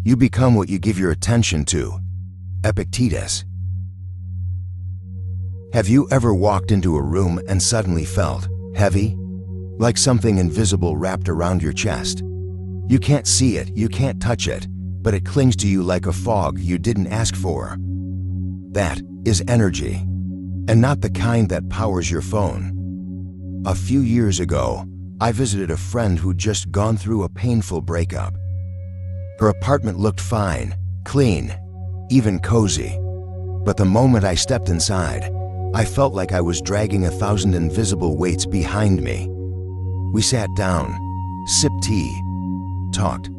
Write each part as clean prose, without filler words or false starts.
You become what you give your attention to. Epictetus. Have you ever walked into a room and suddenly felt heavy? Like something invisible wrapped around your chest. You can't see it, you can't touch it, but it clings to you like a fog you didn't ask for. That is energy, and not the kind that powers your phone. A few years ago, I visited a friend who'd just gone through a painful breakup. Her apartment looked fine, clean, even cozy. But the moment I stepped inside, I felt like I was dragging 1,000 invisible weights behind me. We sat down, sipped tea, talked.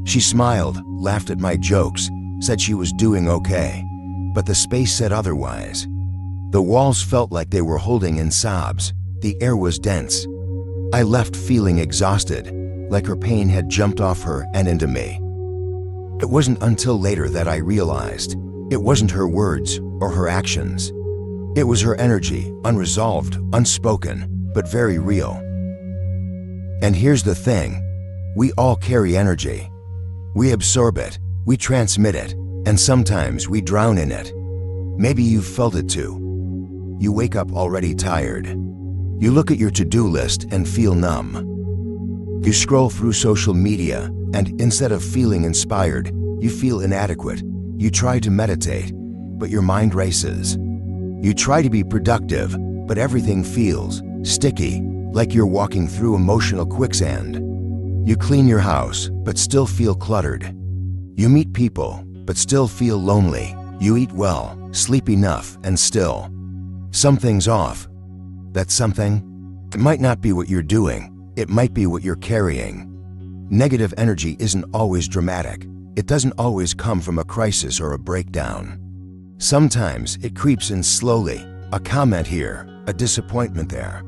She smiled, laughed at my jokes, said she was doing okay, but the space said otherwise. The walls felt like they were holding in sobs. The air was dense. I left feeling exhausted, like her pain had jumped off her and into me. It wasn't until later that I realized it wasn't her words or her actions. It was her energy, unresolved, unspoken, but very real. And here's the thing, we all carry energy. We absorb it, we transmit it, and sometimes we drown in it. Maybe you've felt it too. You wake up already tired. You look at your to-do list and feel numb. You scroll through social media, and instead of feeling inspired, you feel inadequate. You try to meditate, but your mind races. You try to be productive, but everything feels sticky, like you're walking through emotional quicksand. You clean your house, but still feel cluttered. You meet people, but still feel lonely. You eat well, sleep enough, and still something's off. That something? It might not be what you're doing, it might be what you're carrying. Negative energy isn't always dramatic. It doesn't always come from a crisis or a breakdown. Sometimes it creeps in slowly, a comment here, a disappointment there.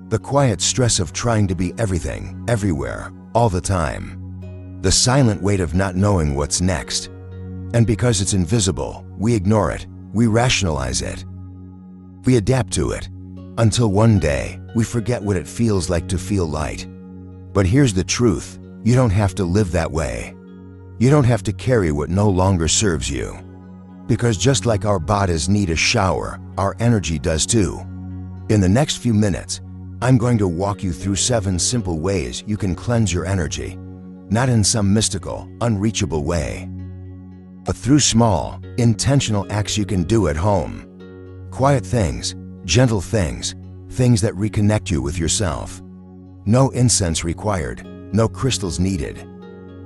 The quiet stress of trying to be everything, everywhere, all the time. The silent weight of not knowing what's next. And because it's invisible, we ignore it, we rationalize it. We adapt to it, until one day, we forget what it feels like to feel light. But here's the truth, you don't have to live that way. You don't have to carry what no longer serves you. Because just like our bodies need a shower, our energy does too. In the next few minutes, I'm going to walk you through 7 simple ways you can cleanse your energy, not in some mystical, unreachable way, but through small, intentional acts you can do at home. Quiet things, gentle things, things that reconnect you with yourself. No incense required, no crystals needed.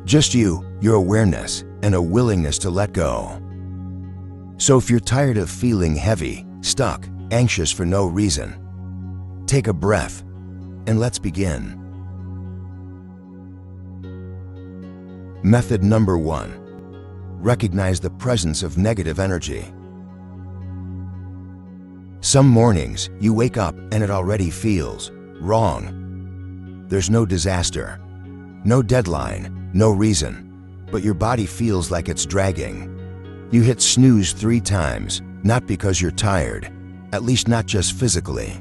Just you, your awareness, and a willingness to let go. So if you're tired of feeling heavy, stuck, anxious for no reason, take a breath, and let's begin. Method number 1. Recognize the presence of negative energy. Some mornings, you wake up and it already feels wrong. There's no disaster, no deadline, no reason, but your body feels like it's dragging. You hit snooze 3 times, not because you're tired, at least not just physically,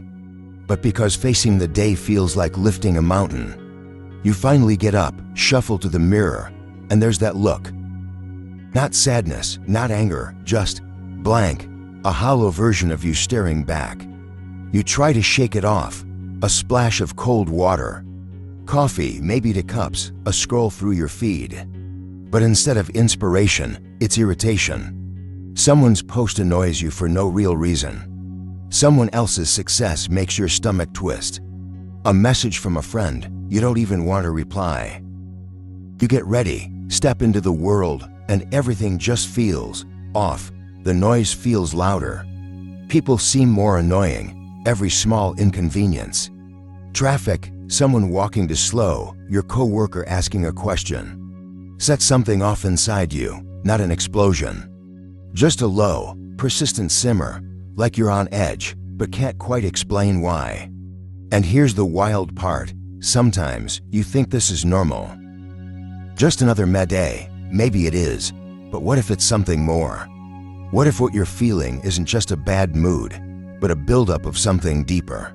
but because facing the day feels like lifting a mountain. You finally get up, shuffle to the mirror, and there's that look. Not sadness, not anger, just blank, a hollow version of you staring back. You try to shake it off, a splash of cold water, coffee, maybe to cups, a scroll through your feed. But instead of inspiration, it's irritation. Someone's post annoys you for no real reason. Someone else's success makes your stomach twist. A message from a friend, you don't even want to reply. You get ready, step into the world, and everything just feels off. The noise feels louder. People seem more annoying, every small inconvenience. Traffic, someone walking too slow, your coworker asking a question. Set something off inside you, not an explosion. Just a low, persistent simmer, like you're on edge, but can't quite explain why. And here's the wild part, sometimes you think this is normal. Just another meh day, maybe it is, but what if it's something more? What if what you're feeling isn't just a bad mood, but a buildup of something deeper?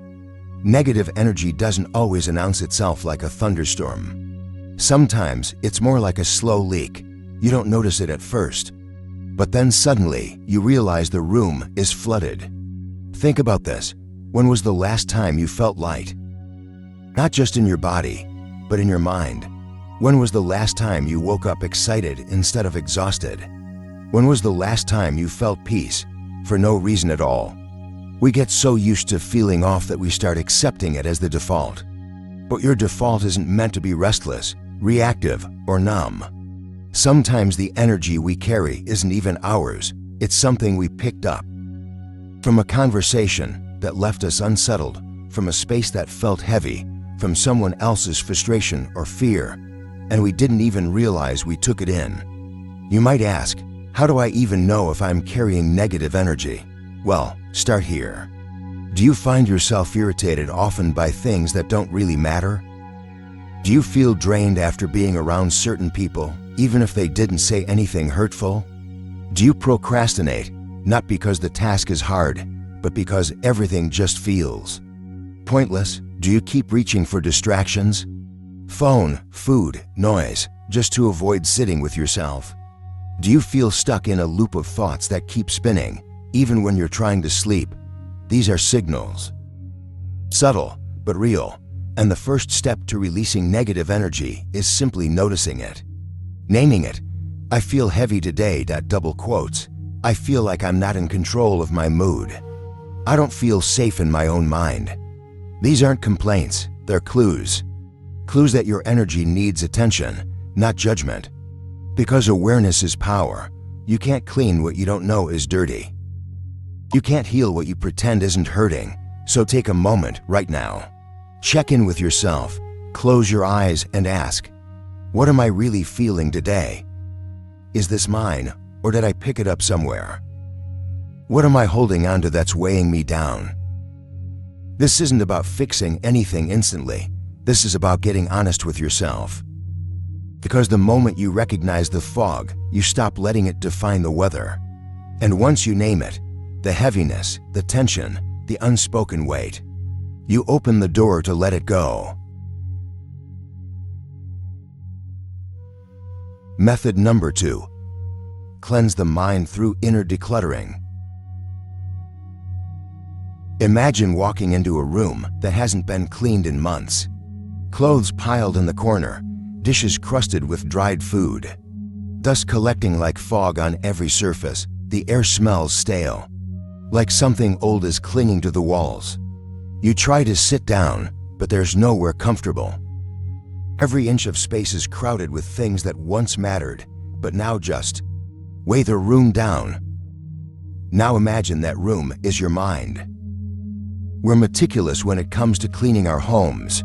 Negative energy doesn't always announce itself like a thunderstorm. Sometimes it's more like a slow leak, You don't notice it at first. But then suddenly, you realize the room is flooded. Think about this. When was the last time you felt light? Not just in your body, but in your mind. When was the last time you woke up excited instead of exhausted? When was the last time you felt peace for no reason at all? We get so used to feeling off that we start accepting it as the default. But your default isn't meant to be restless, reactive, or numb. Sometimes the energy we carry isn't even ours. It's something we picked up from a conversation that left us unsettled, from a space that felt heavy, from someone else's frustration or fear, and we didn't even realize we took it in. You might ask, how do I even know if I'm carrying negative energy? Well, start here. Do you find yourself irritated often by things that don't really matter? Do you feel drained after being around certain people, even if they didn't say anything hurtful? Do you procrastinate, not because the task is hard, but because everything just feels pointless? Do you keep reaching for distractions? Phone, food, noise, just to avoid sitting with yourself? Do you feel stuck in a loop of thoughts that keep spinning, even when you're trying to sleep? These are signals. Subtle, but real. And the first step to releasing negative energy is simply noticing it. Naming it. I feel heavy today, double quotes. I feel like I'm not in control of my mood. I don't feel safe in my own mind. These aren't complaints, they're clues. Clues that your energy needs attention, not judgment. Because awareness is power. You can't clean what you don't know is dirty. You can't heal what you pretend isn't hurting. So take a moment right now. Check in with yourself. Close your eyes and ask, what am I really feeling today? Is this mine, or did I pick it up somewhere? What am I holding on to that's weighing me down? This isn't about fixing anything instantly. This is about getting honest with yourself. Because the moment you recognize the fog, you stop letting it define the weather. And once you name it, the heaviness, the tension, the unspoken weight, you open the door to let it go. Method number 2. Cleanse the mind through inner decluttering. Imagine walking into a room that hasn't been cleaned in months. Clothes piled in the corner, dishes crusted with dried food, dust collecting like fog on every surface. The air smells stale, like something old is clinging to the walls. You try to sit down, but there's nowhere comfortable. Every inch of space is crowded with things that once mattered, but now just weigh the room down. Now imagine that room is your mind. We're meticulous when it comes to cleaning our homes.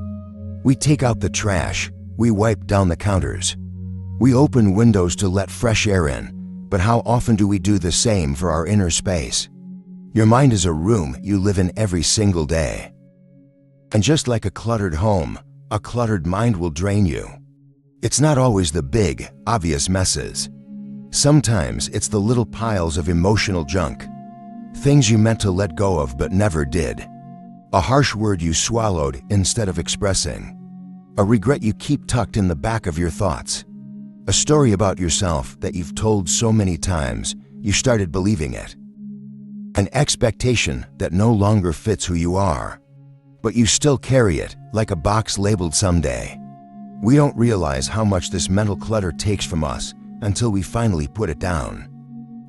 We take out the trash, we wipe down the counters, we open windows to let fresh air in, but how often do we do the same for our inner space? Your mind is a room you live in every single day. And just like a cluttered home, a cluttered mind will drain you. It's not always the big, obvious messes. Sometimes it's the little piles of emotional junk. Things you meant to let go of but never did. A harsh word you swallowed instead of expressing. A regret you keep tucked in the back of your thoughts. A story about yourself that you've told so many times, you started believing it. An expectation that no longer fits who you are. But you still carry it like a box labeled someday. We don't realize how much this mental clutter takes from us until we finally put it down.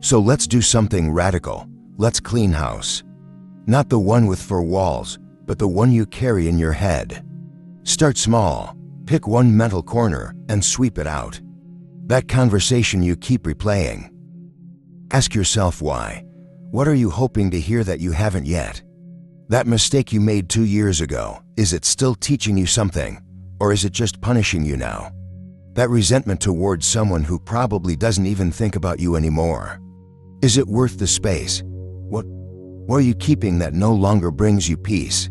So let's do something radical. Let's clean house. Not the one with 4 walls, but the one you carry in your head. Start small. Pick one mental corner and sweep it out. That conversation you keep replaying. Ask yourself why. What are you hoping to hear that you haven't yet? That mistake you made 2 years ago, is it still teaching you something? Or is it just punishing you now? That resentment towards someone who probably doesn't even think about you anymore. Is it worth the space? What are you keeping that no longer brings you peace?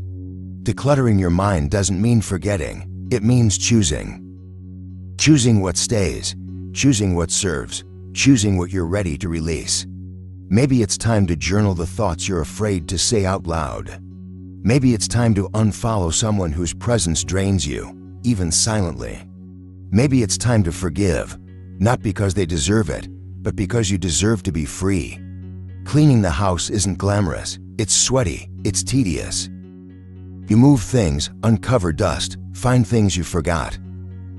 Decluttering your mind doesn't mean forgetting, it means choosing. Choosing what stays, choosing what serves, choosing what you're ready to release. Maybe it's time to journal the thoughts you're afraid to say out loud. Maybe it's time to unfollow someone whose presence drains you, even silently. Maybe it's time to forgive, Not because they deserve it, but because you deserve to be free. Cleaning the house isn't glamorous, it's sweaty, it's tedious. You move things, uncover dust, find things you forgot.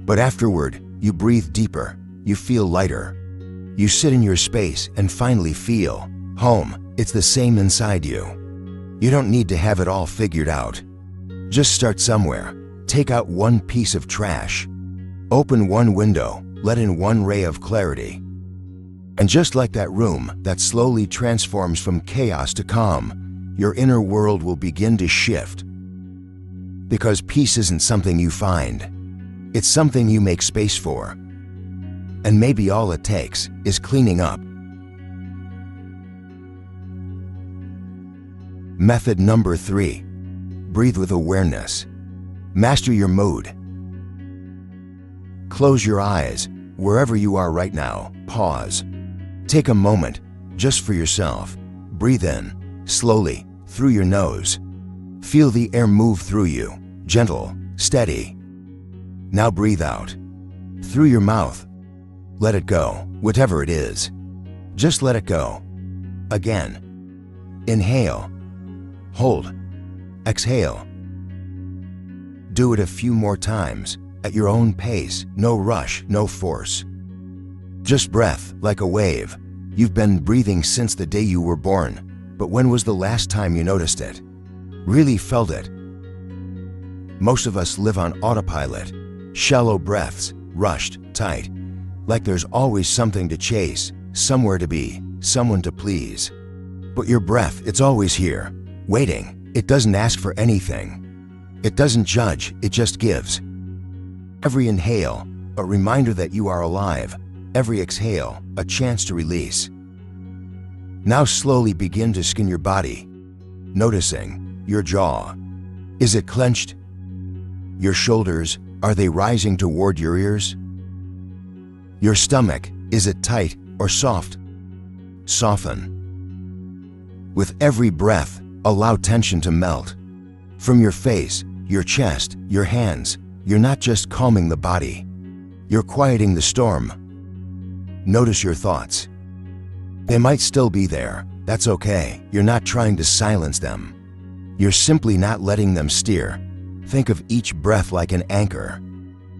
But afterward, you breathe deeper, you feel lighter. You sit in your space and finally feel home. It's the same inside you. You don't need to have it all figured out. Just start somewhere. Take out one piece of trash. Open one window, let in one ray of clarity. And just like that room that slowly transforms from chaos to calm, your inner world will begin to shift. Because peace isn't something you find. It's something you make space for. And maybe all it takes is cleaning up. Method number 3. Breathe with awareness. Master your mood. Close your eyes. Wherever you are right now, pause. Take a moment, just for yourself. Breathe in, slowly, through your nose. Feel the air move through you, gentle, steady. Now breathe out. Through your mouth. Let it go, whatever it is. Just let it go. Again. Inhale. Hold. Exhale. Do it a few more times, at your own pace, no rush, no force. Just breath, like a wave. You've been breathing since the day you were born, but when was the last time you noticed it? Really felt it? Most of us live on autopilot, shallow breaths, rushed, tight, like there's always something to chase, somewhere to be, someone to please. But your breath, it's always here, waiting. It doesn't ask for anything. It doesn't judge, it just gives. Every inhale, a reminder that you are alive. Every exhale, a chance to release. Now slowly begin to scan your body, noticing your jaw. Is it clenched? Your shoulders, are they rising toward your ears? Your stomach, is it tight or soft? Soften. With every breath, allow tension to melt. From your face, your chest, your hands, you're not just calming the body. You're quieting the storm. Notice your thoughts. They might still be there. That's okay. You're not trying to silence them. You're simply not letting them steer. Think of each breath like an anchor.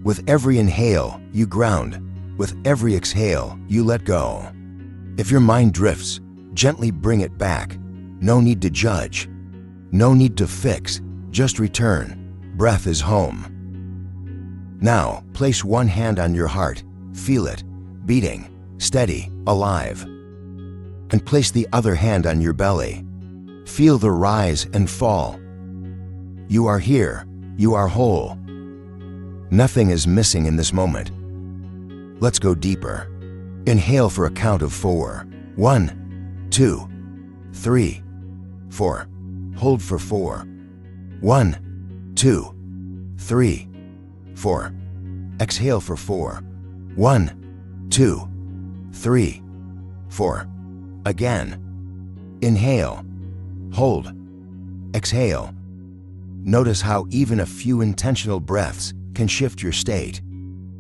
With every inhale, you ground. With every exhale, you let go. If your mind drifts, gently bring it back. No need to judge. No need to fix. Just return. Breath is home. Now, place one hand on your heart. Feel it, beating, steady, alive. And place the other hand on your belly. Feel the rise and fall. You are here. You are whole. Nothing is missing in this moment. Let's go deeper. Inhale for a count of 4. 1, 2, 3, 4. Hold for 4. 1, 2, 3, 4. Exhale for 4. 1, 2, 3, 4. Again. Inhale. Hold. Exhale. Notice how even a few intentional breaths can shift your state.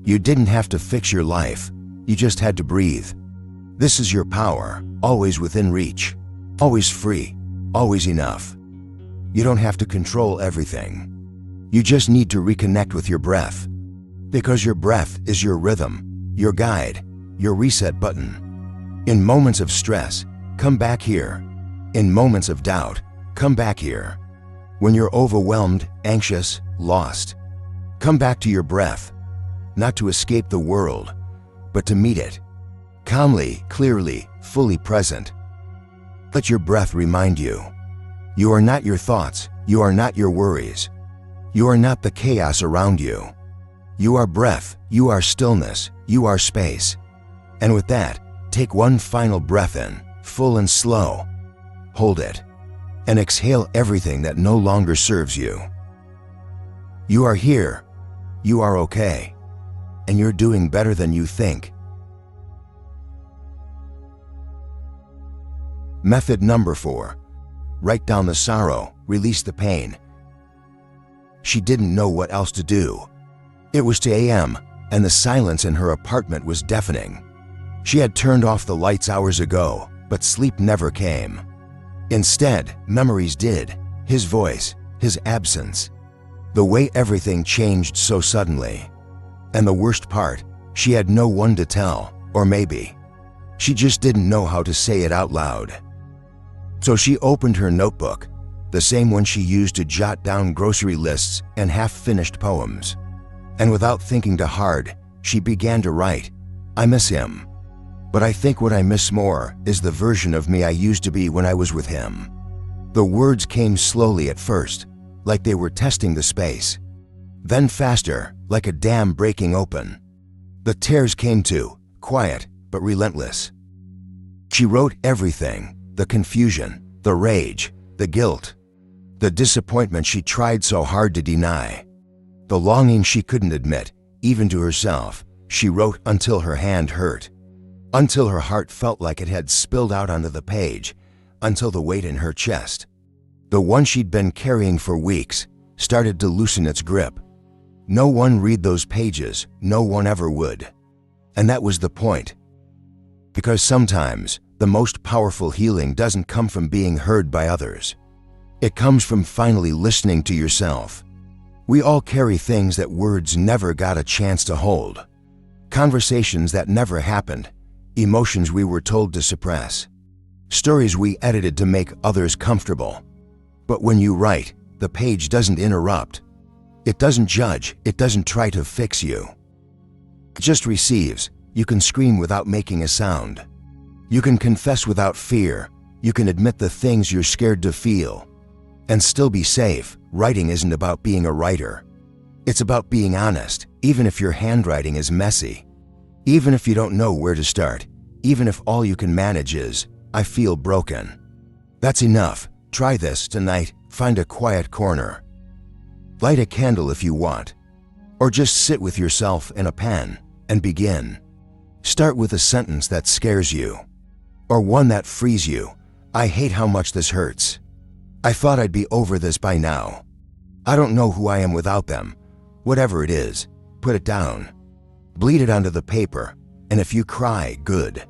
You didn't have to fix your life. You just had to breathe. This is your power, always within reach, always free, always enough. You don't have to control everything. You just need to reconnect with your breath. Because your breath is your rhythm, your guide, your reset button. In moments of stress, come back here. In moments of doubt, come back here. When you're overwhelmed, anxious, lost, come back to your breath. Not to escape the world, but to meet it. Calmly, clearly, fully present. Let your breath remind you. You are not your thoughts. You are not your worries. You are not the chaos around you. You are breath. You are stillness. You are space. And with that, take one final breath in, full and slow. Hold it. And exhale everything that no longer serves you. You are here. You are okay. And you're doing better than you think. Method number 4. Write down the sorrow, release the pain. She didn't know what else to do. It was 2 a.m., and the silence in her apartment was deafening. She had turned off the lights hours ago, but sleep never came. Instead, memories did. His voice, his absence, the way everything changed so suddenly. And the worst part, she had no one to tell, or maybe she just didn't know how to say it out loud. So she opened her notebook, the same one she used to jot down grocery lists and half-finished poems. And without thinking too hard, she began to write, "I miss him. But I think what I miss more is the version of me I used to be when I was with him." The words came slowly at first, like they were testing the space. Then faster, like a dam breaking open. The tears came too, quiet but relentless. She wrote everything, the confusion, the rage, the guilt, the disappointment she tried so hard to deny, the longing she couldn't admit, even to herself. She wrote until her hand hurt, until her heart felt like it had spilled out onto the page, until the weight in her chest, the one she'd been carrying for weeks, started to loosen its grip. No one read those pages, no one ever would. And that was the point. Because sometimes, the most powerful healing doesn't come from being heard by others. It comes from finally listening to yourself. We all carry things that words never got a chance to hold. Conversations that never happened, emotions we were told to suppress, stories we edited to make others comfortable. But when you write, the page doesn't interrupt. It doesn't judge, it doesn't try to fix you. It just receives. You can scream without making a sound. You can confess without fear. You can admit the things you're scared to feel. And still be safe. Writing isn't about being a writer. It's about being honest, even if your handwriting is messy. Even if you don't know where to start. Even if all you can manage is, "I feel broken." That's enough. Try this tonight. Find a quiet corner. Light a candle if you want. Or just sit with yourself and a pen and begin. Start with a sentence that scares you. Or one that frees you. "I hate how much this hurts. I thought I'd be over this by now. I don't know who I am without them." Whatever it is, put it down. Bleed it onto the paper, and if you cry, good.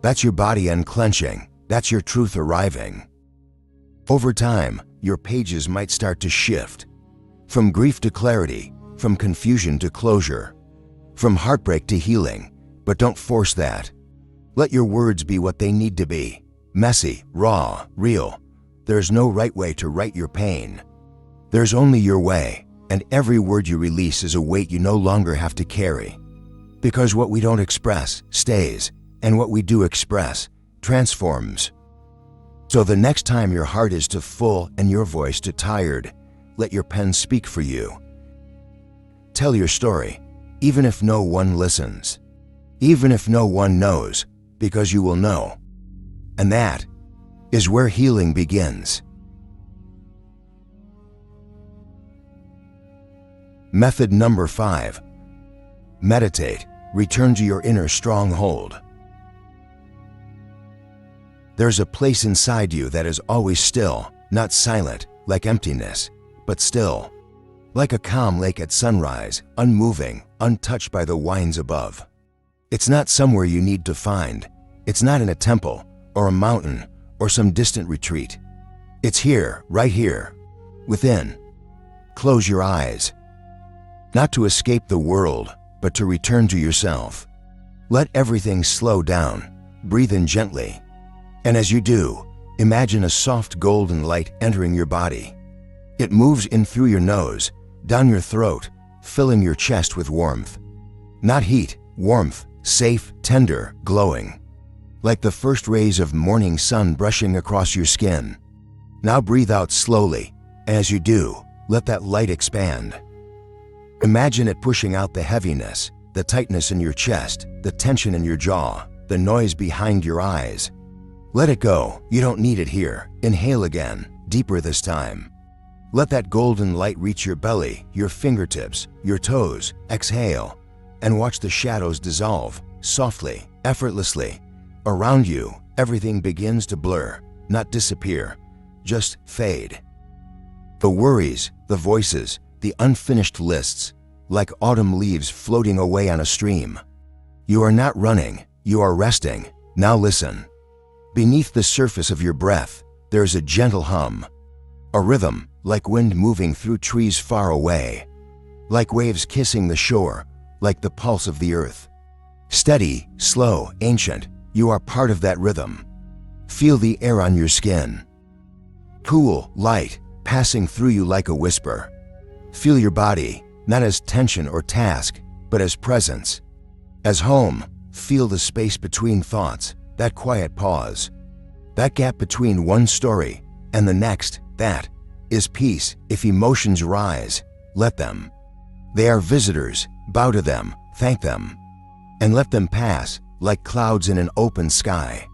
That's your body unclenching. That's your truth arriving. Over time, your pages might start to shift. From grief to clarity, from confusion to closure, from heartbreak to healing. But don't force that. Let your words be what they need to be. Messy, raw, real. There's no right way to write your pain. There's only your way, and every word you release is a weight you no longer have to carry. Because what we don't express stays, and what we do express transforms. So the next time your heart is too full and your voice too tired, let your pen speak for you. Tell your story, even if no one listens. Even if no one knows, because you will know. And that is where healing begins. Method number 5. Meditate. Return to your inner stronghold. There's a place inside you that is always still, not silent, like emptiness, but still. Like a calm lake at sunrise, unmoving, untouched by the winds above. It's not somewhere you need to find. It's not in a temple, or a mountain, or some distant retreat. It's here, right here, within. Close your eyes. Not to escape the world, but to return to yourself. Let everything slow down. Breathe in gently. And as you do, imagine a soft golden light entering your body. It moves in through your nose, down your throat, filling your chest with warmth. Not heat, warmth, safe, tender, glowing. Like the first rays of morning sun brushing across your skin. Now breathe out slowly. As you do, let that light expand. Imagine it pushing out the heaviness, the tightness in your chest, the tension in your jaw, the noise behind your eyes. Let it go. You don't need it here. Inhale again, deeper this time. Let that golden light reach your belly, your fingertips, your toes. Exhale, and watch the shadows dissolve, softly, effortlessly. Around you, everything begins to blur, not disappear, just fade. The worries, the voices, the unfinished lists, like autumn leaves floating away on a stream. You are not running, you are resting. Now listen. Beneath the surface of your breath, there's a gentle hum. A rhythm, like wind moving through trees far away. Like waves kissing the shore, like the pulse of the earth. Steady, slow, ancient, you are part of that rhythm. Feel the air on your skin. Cool, light, passing through you like a whisper. Feel your body, not as tension or task, but as presence. As home, feel the space between thoughts, that quiet pause. That gap between one story and the next, that is peace. If emotions rise, let them. They are visitors, bow to them, thank them. And let them pass, like clouds in an open sky.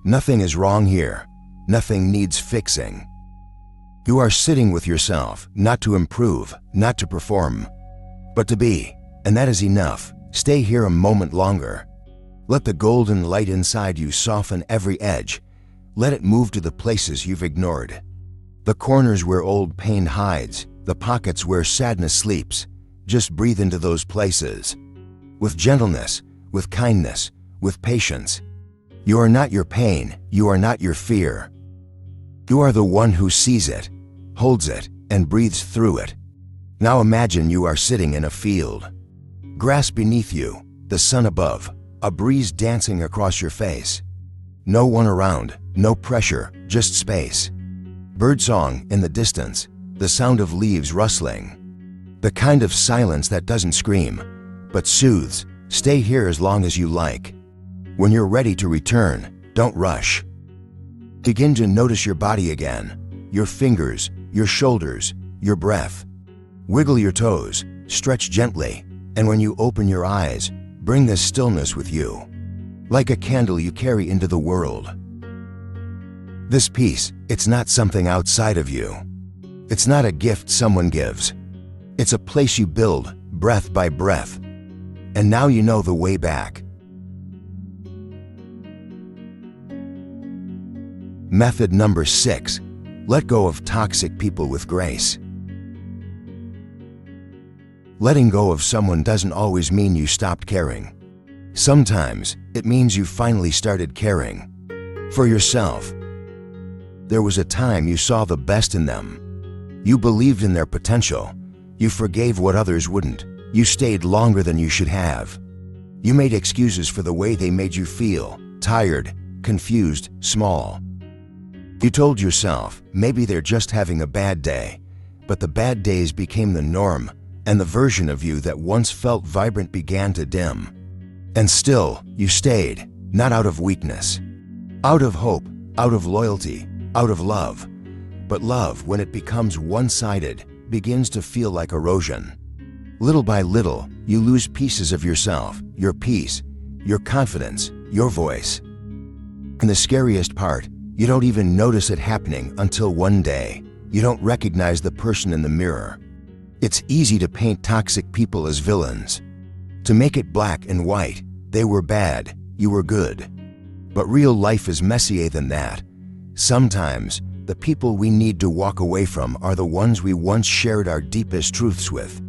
Nothing is wrong here. Nothing needs fixing. You are sitting with yourself, not to improve, not to perform, but to be, and that is enough. Stay here a moment longer. Let the golden light inside you soften every edge. Let it move to the places you've ignored. The corners where old pain hides, the pockets where sadness sleeps. Just breathe into those places. With gentleness, with kindness, with patience. You are not your pain, you are not your fear. You are the one who sees it, holds it, and breathes through it. Now imagine you are sitting in a field. Grass beneath you, the sun above, a breeze dancing across your face. No one around, no pressure, just space. Birdsong in the distance, the sound of leaves rustling. The kind of silence that doesn't scream, but soothes. Stay here as long as you like. When you're ready to return, don't rush. Begin to notice your body again, your fingers, your shoulders, your breath. Wiggle your toes, stretch gently, and when you open your eyes, bring this stillness with you. Like a candle you carry into the world. This peace, it's not something outside of you. It's not a gift someone gives. It's a place you build, breath by breath. And now you know the way back. Method number 6. Let go of toxic people with grace. Letting go of someone doesn't always mean you stopped caring. Sometimes it means you finally started caring. For yourself. There was a time you saw the best in them. You believed in their potential. You forgave what others wouldn't. You stayed longer than you should have. You made excuses for the way they made you feel, tired, confused, small. You told yourself, maybe they're just having a bad day, but the bad days became the norm, and the version of you that once felt vibrant began to dim. And still, you stayed, not out of weakness, out of hope, out of loyalty, out of love. But love, when it becomes one-sided, begins to feel like erosion. Little by little, you lose pieces of yourself, your peace, your confidence, your voice. And the scariest part, you don't even notice it happening until one day, you don't recognize the person in the mirror. It's easy to paint toxic people as villains. To make it black and white, they were bad, you were good. But real life is messier than that. Sometimes, the people we need to walk away from are the ones we once shared our deepest truths with.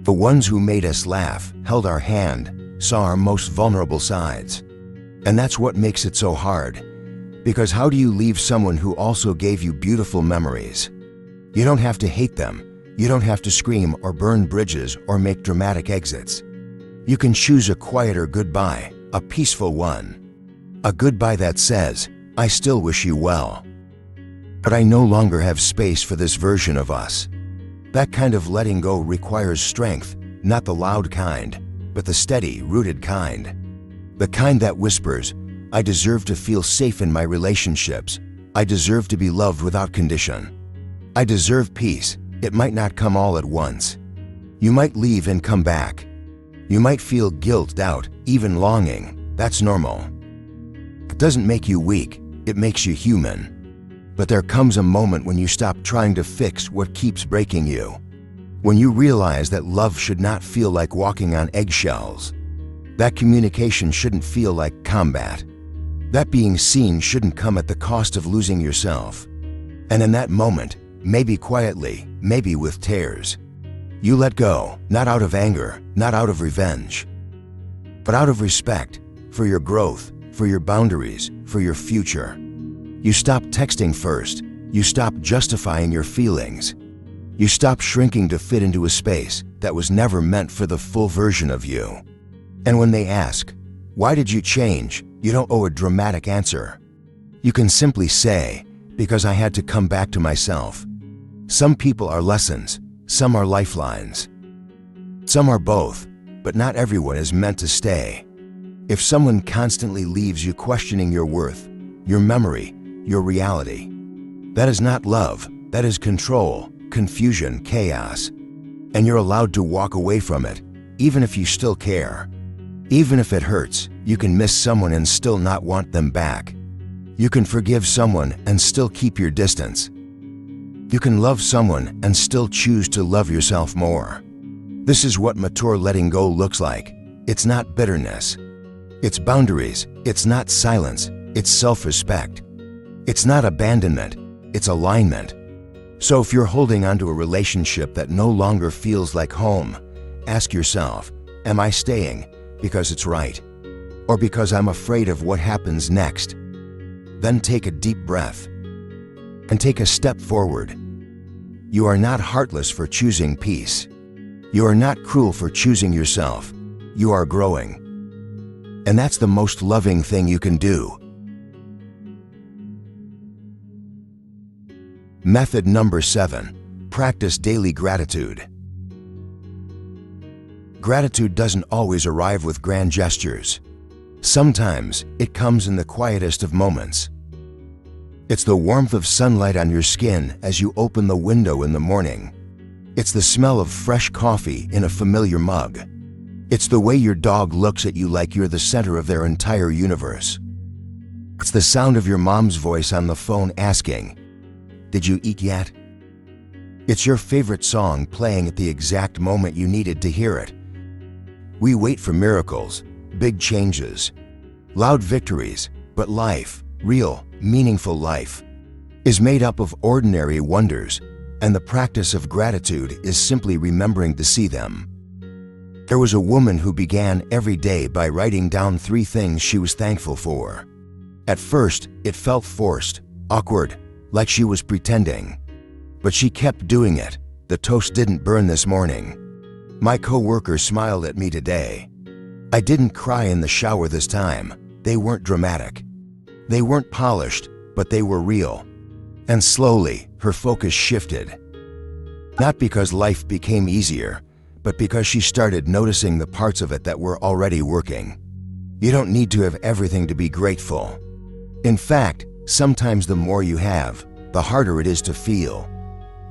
The ones who made us laugh, held our hand, saw our most vulnerable sides. And that's what makes it so hard. Because how do you leave someone who also gave you beautiful memories? You don't have to hate them. You don't have to scream or burn bridges or make dramatic exits. You can choose a quieter goodbye, a peaceful one. A goodbye that says, I still wish you well. But I no longer have space for this version of us. That kind of letting go requires strength, not the loud kind, but the steady, rooted kind. The kind that whispers, I deserve to feel safe in my relationships. I deserve to be loved without condition. I deserve peace. It might not come all at once. You might leave and come back. You might feel guilt, doubt, even longing. That's normal. It doesn't make you weak. It makes you human. But there comes a moment when you stop trying to fix what keeps breaking you. When you realize that love should not feel like walking on eggshells. That communication shouldn't feel like combat. That being seen shouldn't come at the cost of losing yourself. And in that moment, maybe quietly, maybe with tears, You let go, not out of anger, not out of revenge, but out of respect for your growth, for your boundaries, for your future. You stop texting first. You stop justifying your feelings. You stop shrinking to fit into a space that was never meant for the full version of you. And when they ask, "Why did you change?" you don't owe a dramatic answer. You can simply say, "Because I had to come back to myself." Some people are lessons, some are lifelines. Some are both, but not everyone is meant to stay. If someone constantly leaves you questioning your worth, your memory, your reality, that is not love, that is control, confusion, chaos. And you're allowed to walk away from it, even if you still care. Even if it hurts, you can miss someone and still not want them back. You can forgive someone and still keep your distance. You can love someone and still choose to love yourself more. This is what mature letting go looks like. It's not bitterness. It's boundaries. It's not silence. It's self-respect. It's not abandonment. It's alignment. So if you're holding onto a relationship that no longer feels like home, ask yourself, am I staying because it's right? Or because I'm afraid of what happens next? Then take a deep breath and take a step forward. You are not heartless for choosing peace. You are not cruel for choosing yourself. You are growing. And that's the most loving thing you can do. Method number 7. Practice daily gratitude. Gratitude doesn't always arrive with grand gestures. Sometimes it comes in the quietest of moments. It's the warmth of sunlight on your skin as you open the window in the morning. It's the smell of fresh coffee in a familiar mug. It's the way your dog looks at you like you're the center of their entire universe. It's the sound of your mom's voice on the phone asking, "Did you eat yet?" It's your favorite song playing at the exact moment you needed to hear it. We wait for miracles, big changes, loud victories, but life, real, meaningful life, is made up of ordinary wonders, and the practice of gratitude is simply remembering to see them. There was a woman who began every day by writing down 3 things she was thankful for. At first, it felt forced, awkward, like she was pretending. But she kept doing it. The toast didn't burn this morning. My coworker smiled at me today. I didn't cry in the shower this time. They weren't dramatic. They weren't polished, but they were real. And slowly, her focus shifted. Not because life became easier, but because she started noticing the parts of it that were already working. You don't need to have everything to be grateful. In fact, sometimes the more you have, the harder it is to feel.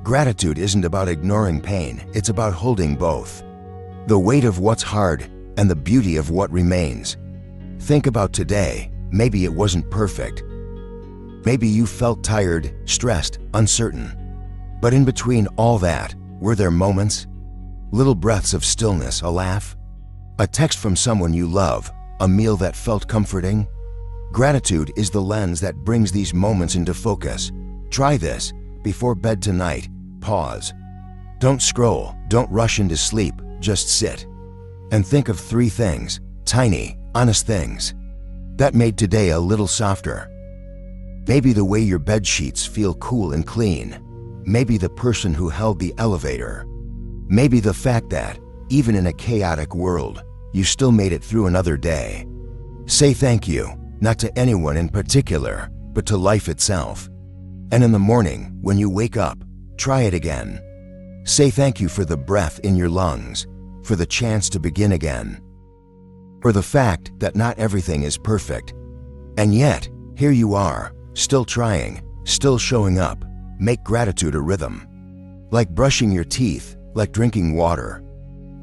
Gratitude isn't about ignoring pain, it's about holding both. The weight of what's hard and the beauty of what remains. Think about today. Maybe it wasn't perfect. Maybe you felt tired, stressed, uncertain. But in between all that, were there moments? Little breaths of stillness, a laugh? A text from someone you love, a meal that felt comforting? Gratitude is the lens that brings these moments into focus. Try this. Before bed tonight, pause. Don't scroll, don't rush into sleep, just sit. And think of 3 things, tiny, honest things, that made today a little softer. Maybe the way your bed sheets feel cool and clean. Maybe the person who held the elevator. Maybe the fact that, even in a chaotic world, you still made it through another day. Say thank you, not to anyone in particular, but to life itself. And in the morning, when you wake up, try it again. Say thank you for the breath in your lungs, for the chance to begin again, for the fact that not everything is perfect. And yet, here you are, still trying, still showing up. Make gratitude a rhythm. Like brushing your teeth, like drinking water.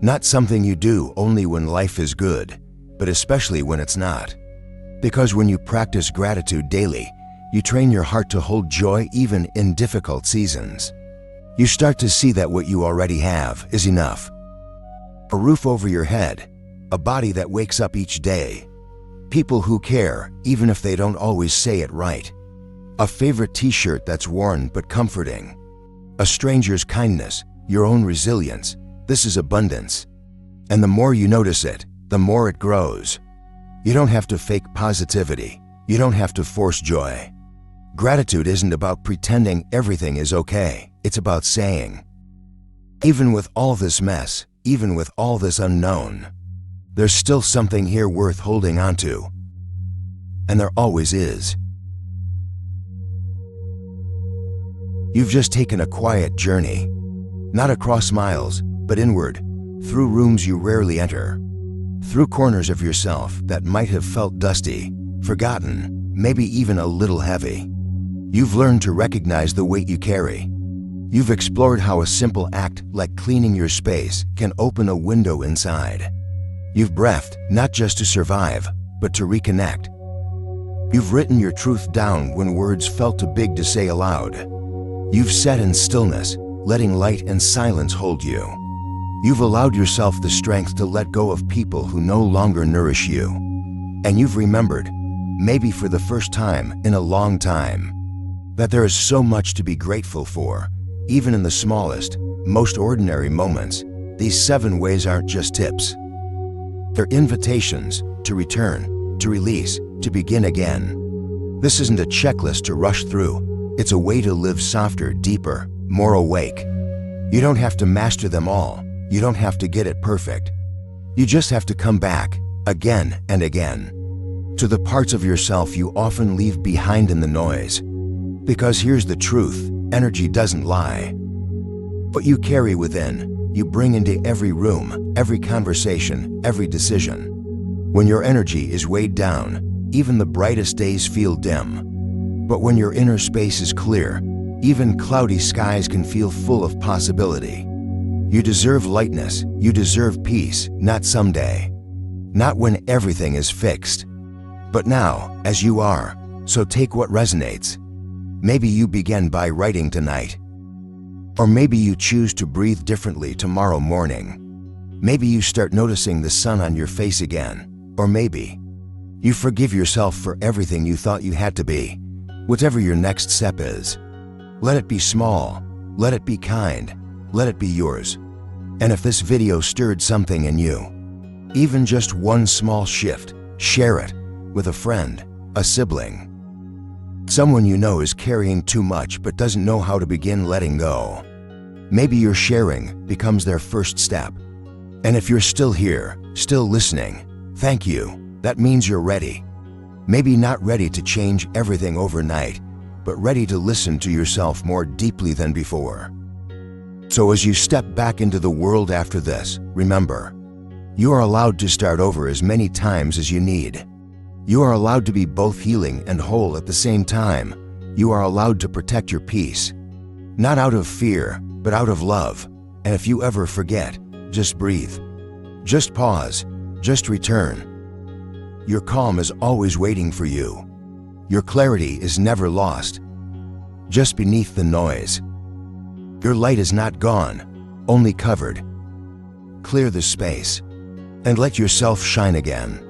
Not something you do only when life is good, but especially when it's not. Because when you practice gratitude daily, you train your heart to hold joy even in difficult seasons. You start to see that what you already have is enough. A roof over your head, a body that wakes up each day, people who care even if they don't always say it right, a favorite t-shirt that's worn but comforting, a stranger's kindness, your own resilience, This is abundance. And the more you notice it, the more it grows. You don't have to fake positivity. You don't have to force joy. Gratitude isn't about pretending everything is okay. It's about saying, even with all this mess, even with all this unknown, there's still something here worth holding on to. And there always is. You've just taken a quiet journey, not across miles, but inward, through rooms you rarely enter, through corners of yourself that might have felt dusty, forgotten, maybe even a little heavy. You've learned to recognize the weight you carry. You've explored how a simple act like cleaning your space can open a window inside. You've breathed not just to survive, but to reconnect. You've written your truth down when words felt too big to say aloud. You've sat in stillness, letting light and silence hold you. You've allowed yourself the strength to let go of people who no longer nourish you. And you've remembered, maybe for the first time in a long time, that there is so much to be grateful for, even in the smallest, most ordinary moments. These 7 ways aren't just tips. They're invitations to return, to release, to begin again. This isn't a checklist to rush through. It's a way to live softer, deeper, more awake. You don't have to master them all. You don't have to get it perfect. You just have to come back, again and again, to the parts of yourself you often leave behind in the noise. Because here's the truth, energy doesn't lie. What you carry within, you bring into every room, every conversation, every decision. When your energy is weighed down, even the brightest days feel dim. But when your inner space is clear, even cloudy skies can feel full of possibility. You deserve lightness, you deserve peace, not someday. Not when everything is fixed. But now, as you are, so take what resonates. Maybe you begin by writing tonight. Or maybe you choose to breathe differently tomorrow morning. Maybe you start noticing the sun on your face again. Or maybe you forgive yourself for everything you thought you had to be. Whatever your next step is, let it be small, let it be kind, let it be yours. And if this video stirred something in you, even just one small shift, share it with a friend, a sibling. Someone you know is carrying too much but doesn't know how to begin letting go. Maybe your sharing becomes their first step. And if you're still here, still listening, thank you. That means you're ready. Maybe not ready to change everything overnight, but ready to listen to yourself more deeply than before. So as you step back into the world after this, remember, you are allowed to start over as many times as you need. You are allowed to be both healing and whole at the same time. You are allowed to protect your peace, not out of fear, but out of love. And if you ever forget, just breathe. Just pause. Just return. Your calm is always waiting for you. Your clarity is never lost. Just beneath the noise. Your light is not gone, only covered. Clear the space and let yourself shine again.